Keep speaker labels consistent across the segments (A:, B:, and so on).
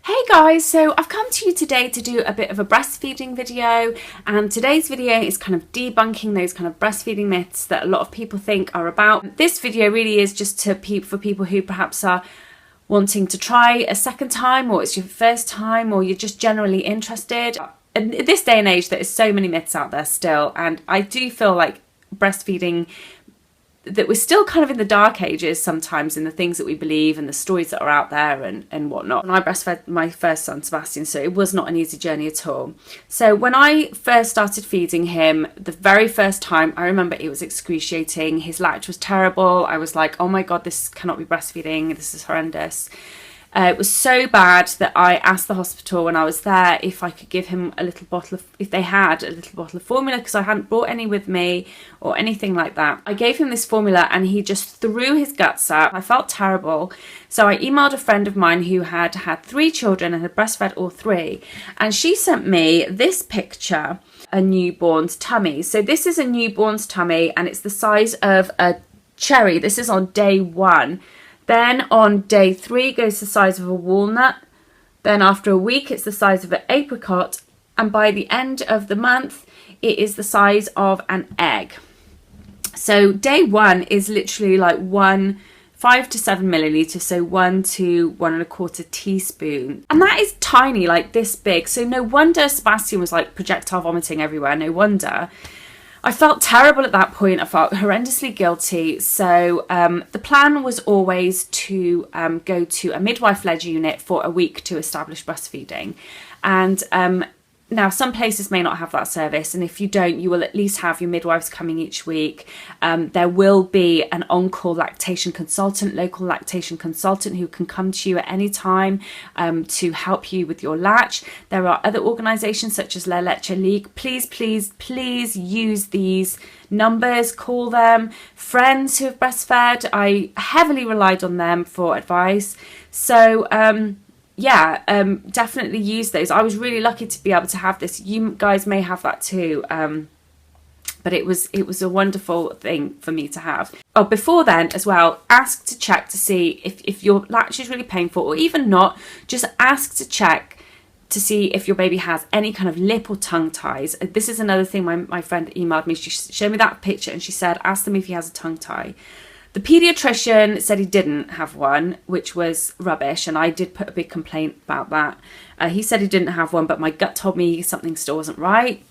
A: Hey guys, so I've come to you today to do a bit of a breastfeeding video, and today's video is kind of debunking those kind of breastfeeding myths that a lot of people think are about. This video really is just for people who perhaps are wanting to try a second time, or it's your first time, or you're just generally interested. In this day and age, there is so many myths out there still, and I do feel like breastfeeding, that we're still kind of in the dark ages sometimes in the things that we believe and the stories that are out there and whatnot. And I breastfed my first son, Sebastian, so it was not an easy journey at all. So when I first started feeding him, the very first time, I remember it was excruciating. His latch was terrible. I was like, oh my God, this cannot be breastfeeding. This is horrendous. It was so bad that I asked the hospital when I was there if I could give him a little bottle of, if they had a little bottle of formula, because I hadn't brought any with me or anything like that. I gave him this formula and he just threw his guts out. I felt terrible. So I emailed a friend of mine who had 3 children and had breastfed all 3. And she sent me this picture, a newborn's tummy. So this is a newborn's tummy and it's the size of a cherry. This is on day 1. Then on day 3 goes the size of a walnut. Then after a week it's the size of an apricot. And by the end of the month it is the size of an egg. So day 1 is literally like 5 to 7 milliliters, so 1 to 1 1/4 teaspoon. And that is tiny, like this big. So no wonder Sebastian was like projectile vomiting everywhere, no wonder. I felt terrible at that point. I felt horrendously guilty. So the plan was always to go to a midwife-led unit for a week to establish breastfeeding. And now some places may not have that service, and if you don't, you will at least have your midwives coming each week. There will be an on-call lactation consultant, local lactation consultant, who can come to you at any time to help you with your latch. There are other organisations such as La Leche League. Please use these numbers, call them. Friends who have breastfed, I heavily relied on them for advice. So definitely use those. I was really lucky to be able to have this. You guys may have that too, but it was a wonderful thing for me to have. Oh, before then as well, ask to check to see if your latch is really painful, or even not, just ask to check to see if your baby has any kind of lip or tongue ties. This is another thing my friend emailed me. She showed me that picture and she said, ask them if he has a tongue tie. The paediatrician said he didn't have one, which was rubbish, and I did put a big complaint about that. He said he didn't have one, but my gut told me something still wasn't right.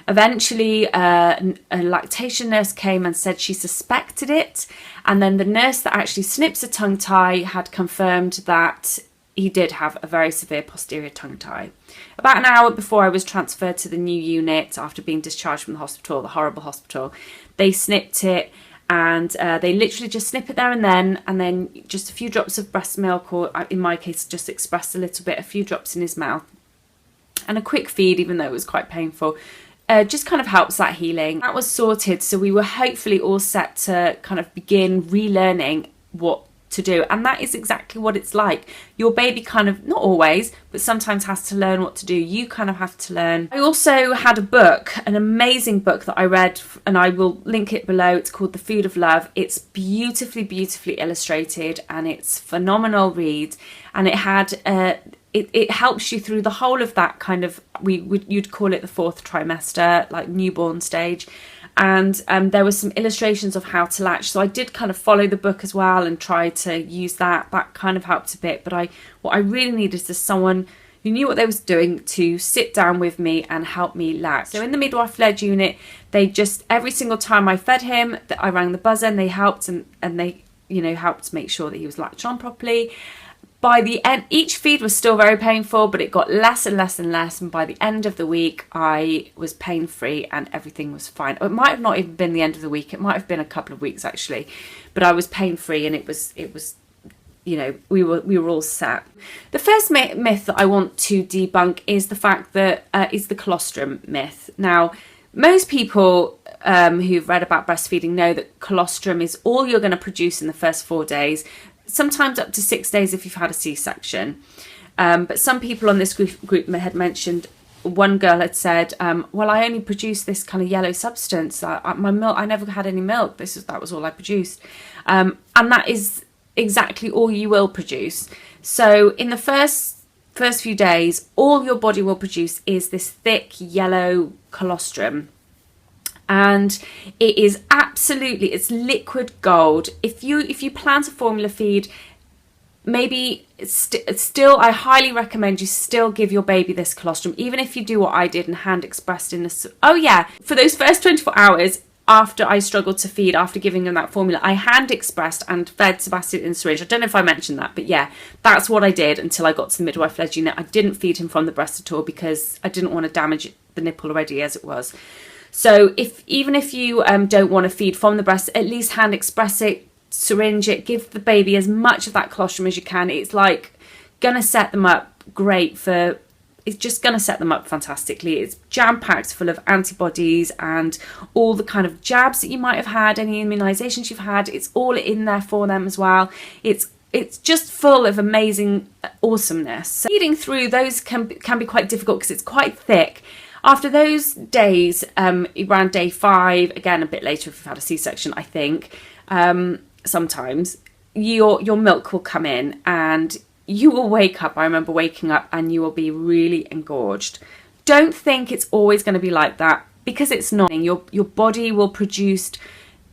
A: Eventually, a lactation nurse came and said she suspected it, and then the nurse that actually snips a tongue tie had confirmed that he did have a very severe posterior tongue tie. About an hour before I was transferred to the new unit after being discharged from the hospital, the horrible hospital, they snipped it. And they literally just snip it there and then just a few drops of breast milk, or in my case just expressed a few drops in his mouth, and a quick feed, even though it was quite painful, just kind of helps that healing. That was sorted, so we were hopefully all set to kind of begin relearning what to do, and that is exactly what it's like. Your baby kind of, not always, but sometimes has to learn what to do. You kind of have to learn. I also had a book, an amazing book that I read, and I will link it below. It's called The Food of Love. It's beautifully illustrated, and it's phenomenal read, and it had it helps you through the whole of that kind of, you'd call it the 4th trimester, like newborn stage. And there were some illustrations of how to latch, so I did kind of follow the book as well and try to use that kind of helped a bit. But what I really needed is someone who knew what they was doing to sit down with me and help me latch. So in the midwife-led unit, they just, every single time I fed him, I rang the buzzer and they helped, and they helped make sure that he was latched on properly. By the end, each feed was still very painful, but it got less and less and less. And by the end of the week, I was pain-free and everything was fine. It might have not even been the end of the week. It might have been a couple of weeks actually, but I was pain-free, and it was, we were all set. The first myth that I want to debunk is the fact that is the colostrum myth. Now, most people who've read about breastfeeding know that colostrum is all you're going to produce in the first 4 days. Sometimes up to 6 days if you've had a C-section. But some people on this group had mentioned, one girl had said, well, I only produced this kind of yellow substance. My milk, I never had any milk. That was all I produced. And that is exactly all you will produce. So in the first first few days, all your body will produce is this thick yellow colostrum. And it is absolutely, it's liquid gold. If you plan to formula feed, maybe still, I highly recommend you still give your baby this colostrum, even if you do what I did and hand expressed in this. Oh yeah, for those first 24 hours after I struggled to feed, after giving him that formula, I hand expressed and fed Sebastian in a syringe. I don't know if I mentioned that, but yeah, that's what I did until I got to the midwife-led unit. I didn't feed him from the breast at all because I didn't want to damage the nipple already as it was. So even if you don't want to feed from the breast, at least hand express it, syringe it, give the baby as much of that colostrum as you can. It's like gonna set them up great for, it's just gonna set them up fantastically. It's jam-packed full of antibodies and all the kind of jabs that you might have had, any immunisations you've had, it's all in there for them as well. It's just full of amazing awesomeness. So feeding through those can be quite difficult because it's quite thick. After those days, around day 5, again a bit later if you've had a C-section, I think, sometimes your milk will come in and you will wake up. I remember waking up and you will be really engorged. Don't think it's always going to be like that, because it's not. Your body will produce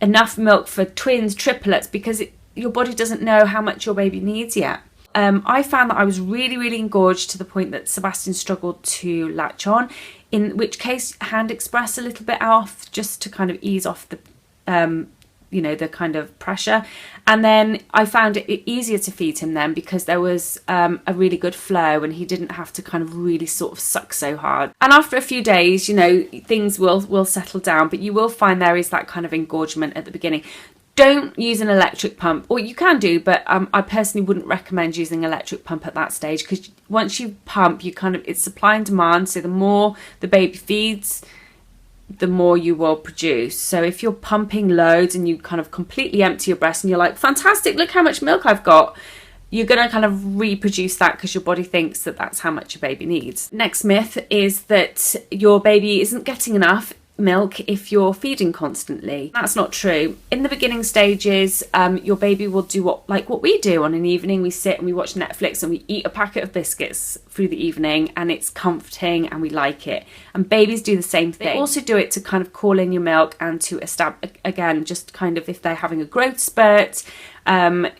A: enough milk for twins, triplets, because your body doesn't know how much your baby needs yet. I found that I was really, really engorged to the point that Sebastian struggled to latch on, in which case hand express a little bit off just to kind of ease off the the kind of pressure. And then I found it easier to feed him then because there was a really good flow and he didn't have to kind of really sort of suck so hard. And after a few days, things will settle down, but you will find there is that kind of engorgement at the beginning. Don't use an electric pump, or you can do, but I personally wouldn't recommend using an electric pump at that stage, because once you pump, it's supply and demand. So the more the baby feeds, the more you will produce. So if you're pumping loads and you kind of completely empty your breast and you're like, fantastic, look how much milk I've got, you're going to kind of reproduce that because your body thinks that that's how much your baby needs. Next myth is that your baby isn't getting enough milk if you're feeding constantly. That's not true. In the beginning stages, your baby will do what we do on an evening. We sit and we watch Netflix and we eat a packet of biscuits through the evening, and it's comforting and we like it. And babies do the same thing. They also do it to kind of call in your milk and to establish, again, just kind of if they're having a growth spurt,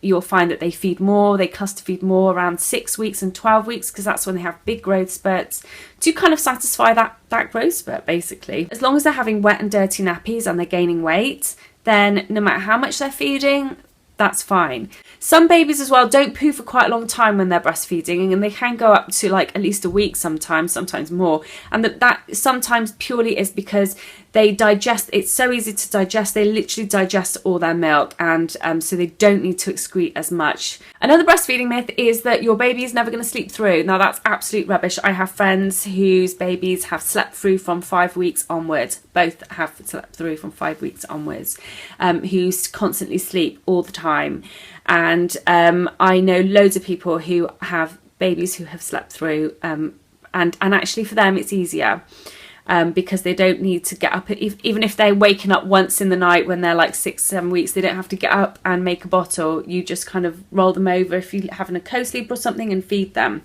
A: you'll find that they feed more, they cluster feed more around 6 weeks and 12 weeks, because that's when they have big growth spurts, to kind of satisfy that growth spurt, basically. As long as they're having wet and dirty nappies and they're gaining weight, then no matter how much they're feeding, that's fine. Some babies as well don't poo for quite a long time when they're breastfeeding, and they can go up to like at least a week sometimes more. And that sometimes purely is because they digest, it's so easy to digest, they literally digest all their milk, and so they don't need to excrete as much. Another breastfeeding myth is that your baby is never going to sleep through. Now that's absolute rubbish. I have friends whose babies have slept through from 5 weeks onwards. Both have slept through from 5 weeks onwards, who constantly sleep all the time. And I know loads of people who have babies who have slept through, and actually for them it's easier. Because they don't need to get up, even if they're waking up once in the night when they're like 6-7 weeks, they don't have to get up and make a bottle. You just kind of roll them over if you're having a co-sleep or something and feed them.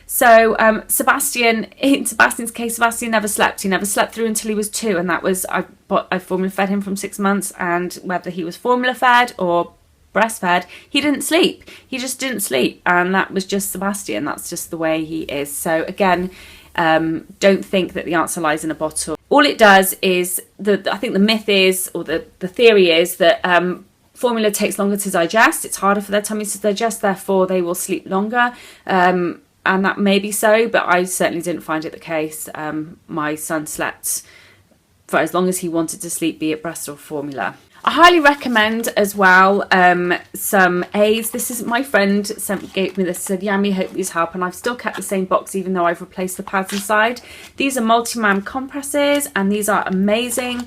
A: So in Sebastian's case, Sebastian never slept. He never slept through until he was 2, and that was, I formula fed him from 6 months, and whether he was formula fed or breastfed, he didn't sleep. He just didn't sleep, and that was just Sebastian. That's just the way he is. So again, don't think that the answer lies in a bottle. All it does is, I think the myth is, or the theory is that formula takes longer to digest. It's harder for their tummies to digest, therefore they will sleep longer. And that may be so, but I certainly didn't find it the case. My son slept for as long as he wanted to sleep, be it breast or formula. I highly recommend as well some aids. This is my friend gave me this, said Yami, hope these help, and I've still kept the same box even though I've replaced the pads inside. These are multi-mam compresses, and these are amazing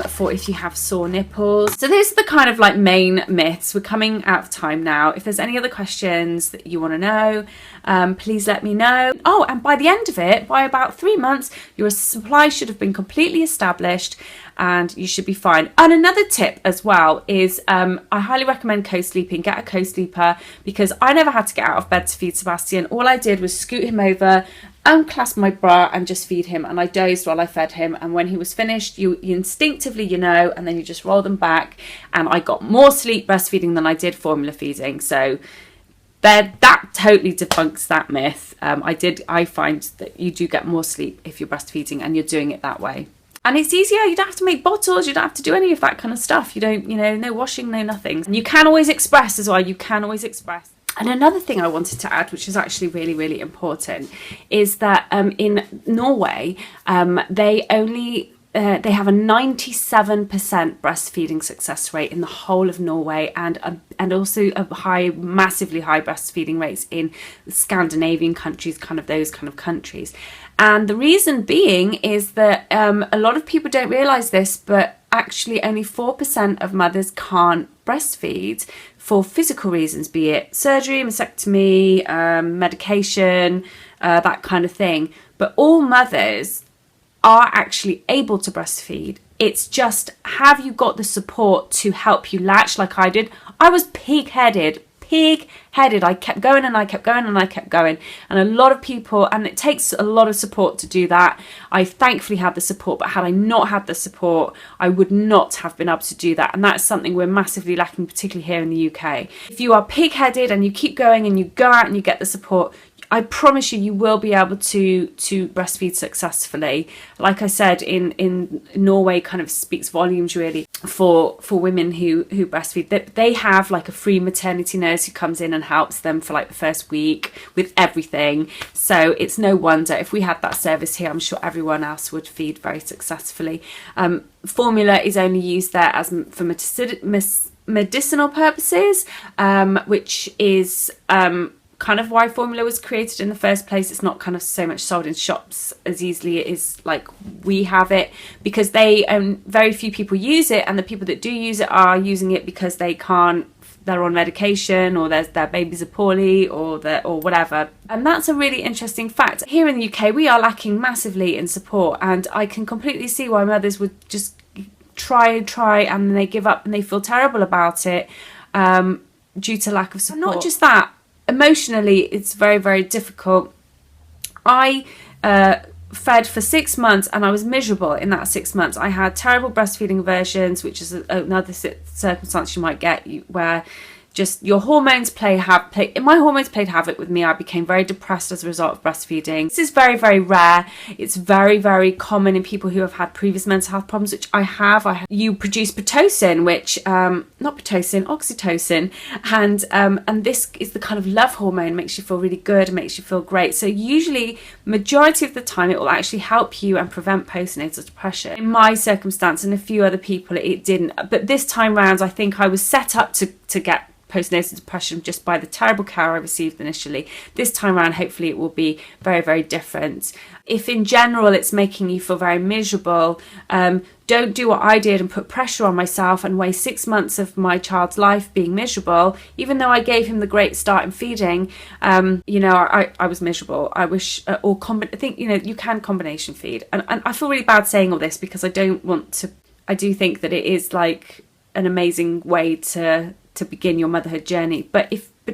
A: for if you have sore nipples. So these are the kind of like main myths. We're coming out of time now. If there's any other questions that you want to know, please let me know. Oh, and by the end of it, by about 3 months, your supply should have been completely established, and you should be fine. And another tip as well is I highly recommend co-sleeping. Get a co-sleeper, because I never had to get out of bed to feed Sebastian. All I did was scoot him over, unclasp my bra and just feed him, and I dozed while I fed him, and when he was finished, you instinctively and then you just roll them back, and I got more sleep breastfeeding than I did formula feeding. So that totally debunks that myth. I find that you do get more sleep if you're breastfeeding and you're doing it that way. And it's easier. You don't have to make bottles. You don't have to do any of that kind of stuff. You don't, no washing, no nothing. And you can always express as well. You can always express. And another thing I wanted to add, which is actually really, really important, is that in Norway, they have a 97% breastfeeding success rate in the whole of Norway, and also a massively high breastfeeding rates in Scandinavian countries, kind of those kind of countries. And the reason being is that a lot of people don't realise this, but actually only 4% of mothers can't breastfeed for physical reasons, be it surgery, mastectomy, medication, that kind of thing. But all mothers are actually able to breastfeed. It's just, have you got the support to help you latch like I did? I was pig-headed. I kept going and I kept going and I kept going. And a lot of people, and it takes a lot of support to do that. I thankfully had the support, but had I not had the support, I would not have been able to do that. And that's something we're massively lacking, particularly here in the UK. If you are pig-headed and you keep going and you go out and you get the support, I promise you, you will be able to breastfeed successfully. Like I said, in Norway, kind of speaks volumes really for women who breastfeed. That they have like a free maternity nurse who comes in and helps them for like the first week with everything. So it's no wonder if we had that service here, I'm sure everyone else would feed very successfully. Formula is only used there as for medicinal purposes, which is kind of why formula was created in the first place. It's not kind of so much sold in shops as easily it is like we have it, because very few people use it, and the people that do use it are using it because they're on medication, or their babies are poorly, or whatever. And that's a really interesting fact. Here in the UK, we are lacking massively in support, and I can completely see why mothers would just try and then they give up and they feel terrible about it due to lack of support. And not just that, emotionally it's very, very difficult. I fed for 6 months and I was miserable in that 6 months. I had terrible breastfeeding aversions, which is another circumstance you might get, where just your hormones my hormones played havoc with me. I became very depressed as a result of breastfeeding. This is very, very rare. It's very, very common in people who have had previous mental health problems, which I have. You produce oxytocin, and this is the kind of love hormone, makes you feel really good, makes you feel great. So usually, majority of the time, it will actually help you and prevent postnatal depression. In my circumstance and a few other people, it didn't. But this time round, I think I was set up to get postnatal depression just by the terrible care I received initially. This time around, hopefully it will be very, very different. If in general it's making you feel very miserable, don't do what I did and put pressure on myself and waste 6 months of my child's life being miserable. Even though I gave him the great start in feeding, I was miserable. I wish, I think, you can combination feed. And I feel really bad saying all this, because I do think that it is like an amazing way to begin your motherhood journey, but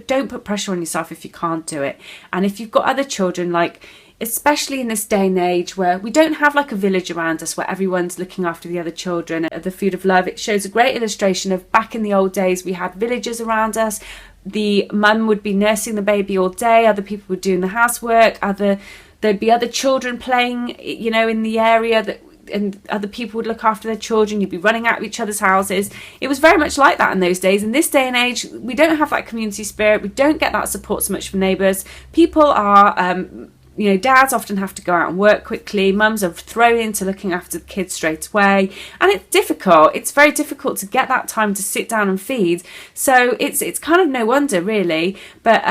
A: don't put pressure on yourself if you can't do it. And if you've got other children, like especially in this day and age where we don't have like a village around us where everyone's looking after the other children, the food of love, it shows a great illustration of back in the old days. We had villagers around us. The mum would be nursing the baby all day, other people were doing the housework, there'd be other children playing in the area, and other people would look after their children. You'd be running out of each other's houses. It was very much like that in those days. In this day and age, we don't have that community spirit. We don't get that support so much from neighbours. People are dads often have to go out and work quickly. Mums are thrown into looking after the kids straight away, and it's difficult. It's very difficult to get that time to sit down and feed. So it's kind of no wonder, really. But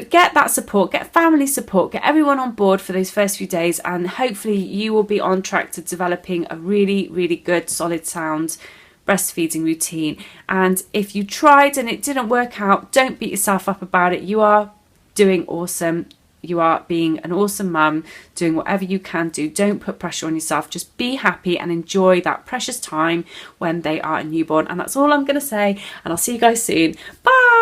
A: get that support, get family support, get everyone on board for those first few days, and hopefully you will be on track to developing a really, really good, solid, sound breastfeeding routine. And if you tried and it didn't work out, don't beat yourself up about it. You are doing awesome. You are being an awesome mum, doing whatever you can do. Don't put pressure on yourself. Just be happy and enjoy that precious time when they are a newborn. And that's all I'm going to say. And I'll see you guys soon. Bye.